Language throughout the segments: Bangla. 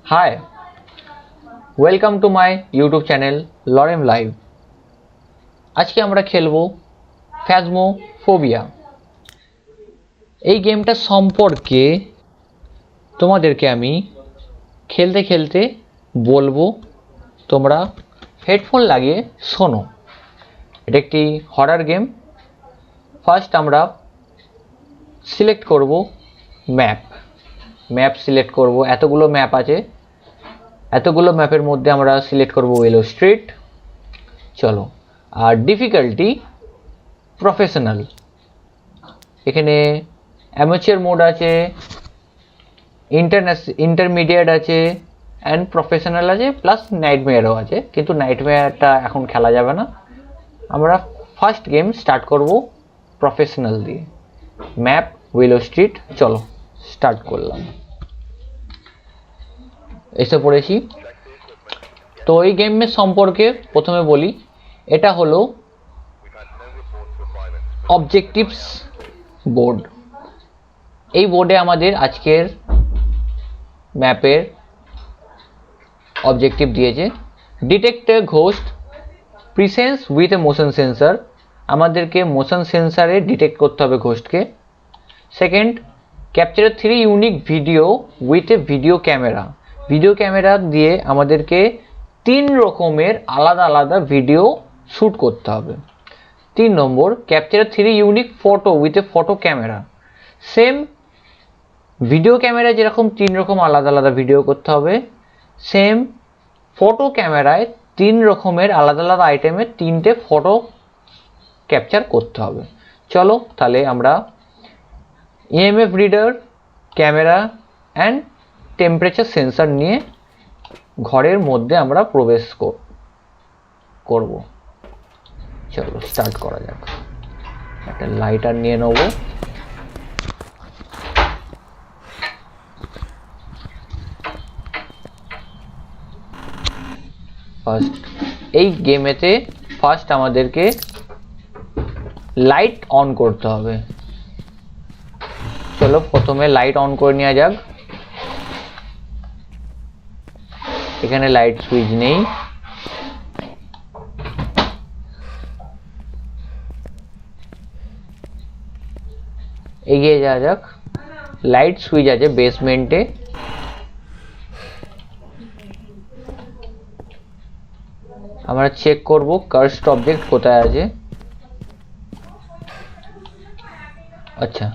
Hi, welcome to my YouTube channel Lorem Live. আজকে আমরা খেলবো ফ্যাজমোফোবিয়া। এই গেমটা সম্পর্কে তোমাদেরকে আমি খেলতে খেলতে বলবো, তোমরা হেডফোন লাগিয়ে শোনো। এটা একটি হরর গেম। ফার্স্ট আমরা সিলেক্ট করব ম্যাপ সিলেক্ট করব। এতগুলো ম্যাপ আছে, এতগুলো ম্যাপের মধ্যে আমরা সিলেক্ট করব ওয়েলো স্ট্রিট। চলো, আর ডিফিকাল্টি প্রফেশনাল। এখানে অ্যামেচার মোড আছে, ইন্টারমিডিয়েট আছে অ্যান্ড প্রফেশনাল আছে, প্লাস নাইটমেয়ারও আছে, কিন্তু নাইটমেয়ারটা এখন খেলা যাবে না। আমরা ফার্স্ট গেম স্টার্ট করব প্রফেশনাল দিয়ে। ম্যাপ ওয়েলো স্ট্রিট, চলো স্টার্ট করলাম। এসে পড়েছি। তো এই গেমের সম্পর্কে প্রথমে বলি, এটা হলো অবজেক্টিভস বোর্ড। এই বোর্ডে আমাদের আজকের ম্যাপের অবজেক্টিভ দিয়েছে। Detect a ghost presence with a motion sensor. আমাদেরকে মোশন সেন্সারে ডিটেক্ট করতে হবে ঘোস্টকে। Second, capture 3 unique video with a video camera. Video camera দিয়ে আমাদেরকে 3 রকমের আলাদা আলাদা ভিডিও শ্যুট করতে হবে। 3 নম্বর, capture 3 unique photo with a photo camera. Same video camera যেরকম 3 রকম আলাদা আলাদা ভিডিও করতে হবে, সেম ফটো ক্যামেরায় 3 রকমের আলাদা আলাদা আইটেমের 3টে ফটো ক্যাপচার করতে হবে। চলো তাহলে আমরা EMF reader, camera and temperature sensor নিয়ে ঘরের মধ্যে আমরা প্রবেশ করব। চলো স্টার্ট করা যাক। একটা লাইটার নিয়ে নেব। ফার্স্ট এই গেমেতে ফার্স্ট আমাদেরকে লাইট অন করতে হবে। চলো প্রথমে লাইট অন করে নেওয়া যাক। এখানে লাইট সুইচ নেই। এগিয়ে যাওয়া যাক। লাইট সুইচ আছে বেসমেন্টে। আমরা চেক করব কার্সড অবজেক্ট কোথায় আছে। আচ্ছা,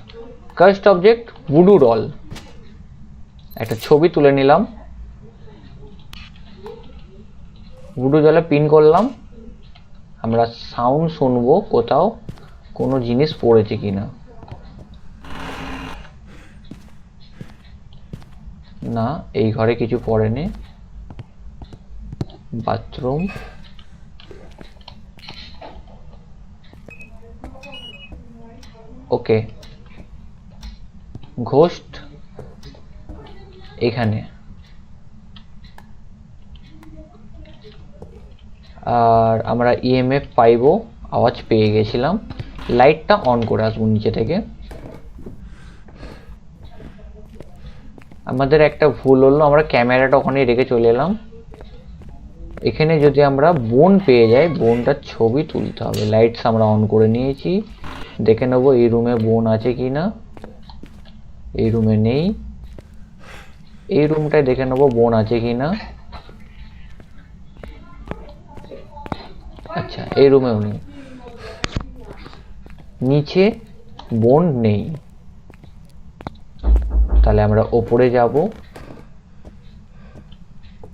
কার্সড অবজেক্ট ভুডু ডল। একটা ছবি তুলে নিলাম, ভুডু ডলে পিন করলাম। আমরা সাউন্ড শুনবো কোথাও কোনো জিনিস পড়েছে কিনা। না, এই ঘরে কিছু পড়েনি। বাথরুম, ওকে। ঘোস্ট এখানে। আর আমরা ইএমএফ পাইবো, আওয়াজ পেয়ে গেছিলাম। লাইটটা অন করে আসবো নিচে থেকে। আমাদের একটা ভুল হলো, আমরা ক্যামেরাটা ওখানে রেখে চলে এলাম। এখানে যদি আমরা বোন পেয়ে যাই, বোনটার ছবি তুলতে হবে। লাইটস আমরা অন করে নিয়েছি। দেখে নেবো এই রুমে বোন আছে কি না। এই রুমে নেই। এই রুমটায় দেখে নেবো বোন আছে কি না। আচ্ছা, এই রুমেও নেই। নিচে বোন নেই। তাহলে আমরা ওপরে যাব।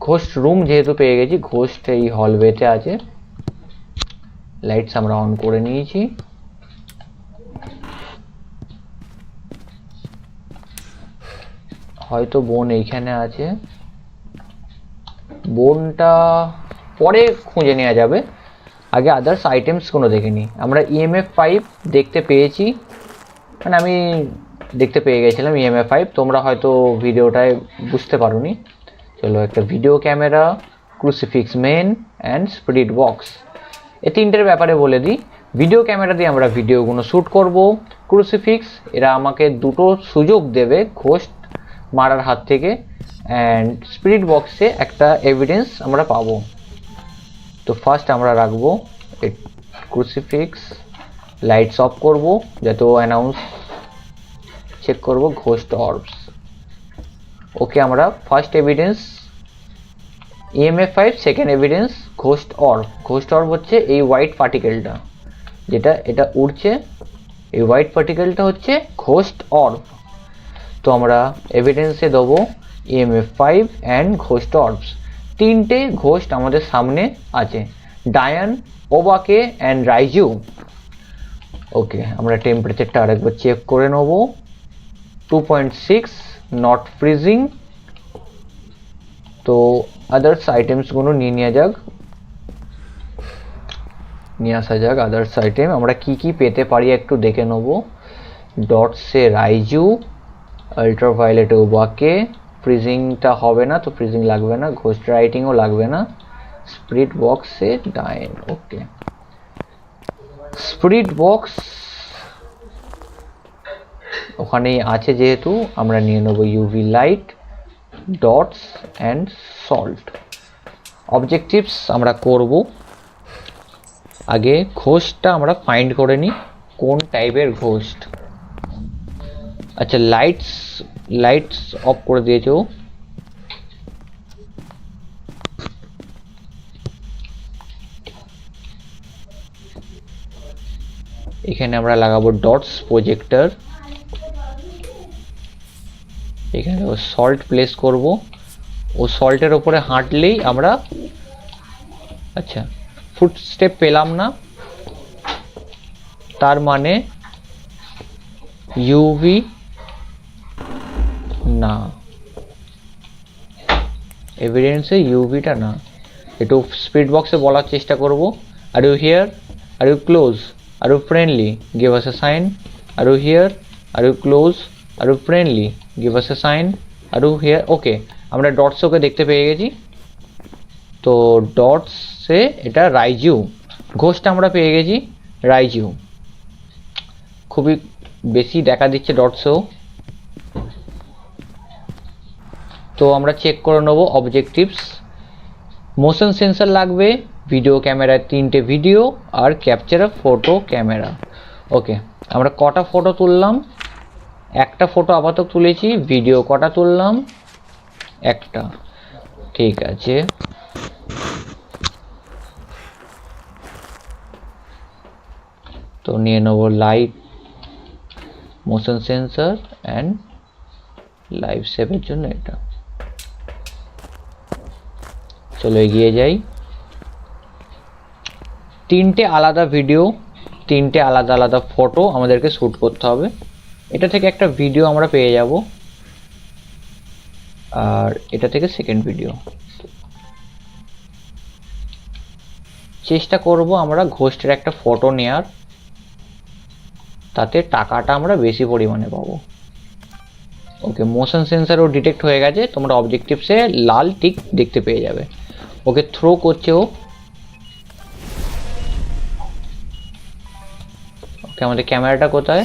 ঘোস্ট রুম যেহেতু পেয়ে গেছি, ঘোস্ট এই হলওয়েতে আছে। লাইটস আমরা অন করে নিয়েছি। হয়তো বোন এইখানে আছে। বোনটা পরে খুঁজে নেওয়া যাবে, আগে আদার্স আইটেমস কোনো দেখে নিই। আমরা ইএমএফ 5 দেখতে পেয়েছি, মানে আমি দেখতে পেয়ে গেছিলাম ইএমএফ 5। তোমরা হয়তো ভিডিওটায় বুঝতে পারোনি। চলো, একটা video camera, crucifix men and spirit box. এই 3টের ব্যাপারে বলে দিই। ভিডিও ক্যামেরা দিয়ে আমরা ভিডিওগুলো শ্যুট করব। ক্রুসিফিক্স এরা আমাকে দুটো সুযোগ দেবে ঘোস্ট মারার হাত থেকে, অ্যান্ড স্পিরিট বক্সে একটা এভিডেন্স আমরা পাবো। তো ফার্স্ট আমরা রাখবো ক্রুসিফিক্স, লাইটস অফ করব যাতে ও অ্যানাউন্স চেক করব ঘোস্ট অর্বস। ওকে, আমরা first evidence EMF 5, second evidence ghost orb. Ghost orb হচ্ছে এই হোয়াইট পার্টিকেলটা, যেটা এটা উড়ছে, এই হোয়াইট পার্টিকেলটা হচ্ছে ঘোস্ট অর্ব। তো আমরা এভিডেন্সে দেবো EMF 5 অ্যান্ড ঘোস্ট অর্বস। তিনটে ঘোস্ট আমাদের সামনে আছে, ডায়ান, ওবাকে অ্যান্ড রাইজু। ওকে, আমরা টেম্পারেচারটা আরেকবার চেক করে নেব। 2.6, নট ফ্রিজিং। তো আদার্স আইটেমসগুলো নিয়ে আসা যাক। আদার্স আইটেম আমরা কি কি পেতে পারি একটু দেখে নেব। ডটসে রাইজু, আল্ট্রাভায়োলেটে ওবাকে, ফ্রিজিংটা হবে না, তো ফ্রিজিং লাগবে না, ঘোস্ট রাইটিংও লাগবে না, স্পিরিট বক্সে ডাইন। ওকে, স্পিরিট বক্স ওখানেই আছে যেহেতু আমরা নিয়ে নেব UV light, dots and salt. Objectives আমরা করব, আগে ঘোস্টটা আমরা ফাইন্ড করে নিই কোন টাইপের ঘোস্ট। আচ্ছা, লাইটস অফ করে দিয়েছে ও। এখানে আমরা লাগাবো ডটস প্রজেক্টর, এখানে ও সল্ট প্লেস করব। ও সল্টের ওপরে হাঁটলেই আমরা, আচ্ছা ফুটস্টেপ পেলাম না, তার মানে ইউভি না, এভিডেন্সে ইউভিটা না। একটু স্পিরিট বক্সে বলার চেষ্টা করব, are you here, are you close, are you friendly, give us a sign. Are you here, are you close, are you friendly, give us a sign. Are you here. Okay, আমরা ডটস ওকে দেখতে পেয়ে গেছি। তো ডটসে এটা রাইজু, ঘোস্টটা আমরা পেয়ে গেছি রাইজু। খুবই বেশি দেখা দিচ্ছে ডটসেও। তো আমরা চেক করে নেবো অবজেক্টিভস। মোশন সেন্সর লাগবে, ভিডিও ক্যামেরায় 3টে ভিডিও, আর ক্যাপচার ফটো ক্যামেরা। ওকে, আমরা কটা ফটো তুললাম? একটা ফটো আপাতত তুলেছি। ভিডিও কটা তুললাম? একটা। ঠিক আছে, তো নিয়ে নেব light, motion sensor and live সেভের জন্য এটা। চলো এগিয়ে যাই। 3টে আলাদা ভিডিও, 3টে আলাদা ফটো আমাদেরকে শ্যুট করতে হবে। এটা থেকে একটা ভিডিও আমরা পেয়ে যাব, আর এটা থেকে সেকেন্ড ভিডিও। চেষ্টা করব আমরা ঘোস্টের একটা ফটো নেয়ার, তাতে টাকাটা আমরা বেশি পরিমাণে পাবো। ওকে, মোশন সেন্সরও ডিটেক্ট হয়ে গেছে, তোমরা অবজেক্টিভসে লাল টিক দেখতে পেয়ে যাবে। ওকে, থ্রো করছে ও। ওকে, আমাদের ক্যামেরাটা কোথায়?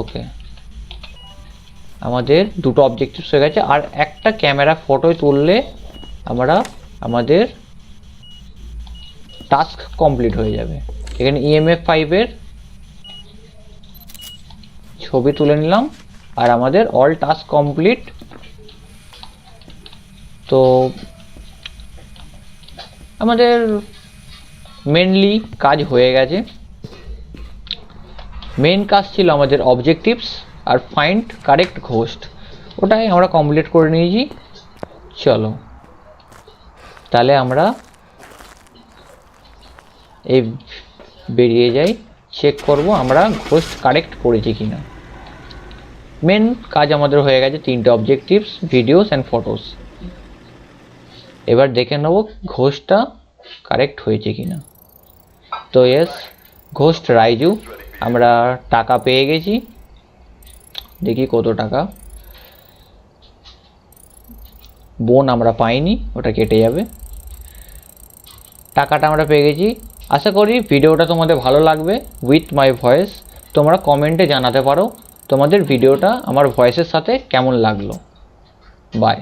ওকে, আমাদের দুটো অবজেক্টিভস হয়ে গেছে, আর একটা ক্যামেরা ফটোয় তুললে আমরা আমাদের টাস্ক কমপ্লিট হয়ে যাবে। এখানে EMF 5-এর ছবি তুলে নিলাম, আর আমাদের অল টাস্ক কমপ্লিট। তো আমাদের মেনলি কাজ হয়ে গেছে। মেন কাজ ছিল আমাদের অবজেক্টিভস আর ফাইন্ড কারেক্ট ঘোস্ট, ওটাই আমরা কমপ্লিট করে নিয়েছি। চলো তাহলে আমরা এই বেরিয়ে যাই, চেক করব আমরা ঘোস্ট কারেক্ট করেছি কিনা। মেন কাজ আমাদের হয়ে গেছে, 3টে অবজেক্টিভস, ভিডিওস অ্যান্ড ফটোস। এবার দেখে নেব ঘোস্টটা কারেক্ট হয়েছে কিনা। তো ইয়েস, ঘোস্ট রাইজু। আমরা টাকা পেয়ে গেছি, দেখি কত টাকা। বোন আমরা পাইনি, ওটা কেটে যাবে। টাকাটা আমরা পেয়ে গেছি। আশা করি ভিডিওটা তোমাদের ভালো লাগবে উইথ মাই ভয়েস। তোমরা কমেন্টে জানাতে পারো তোমাদের ভিডিওটা আমার ভয়েসের সাথে কেমন লাগলো। বাই।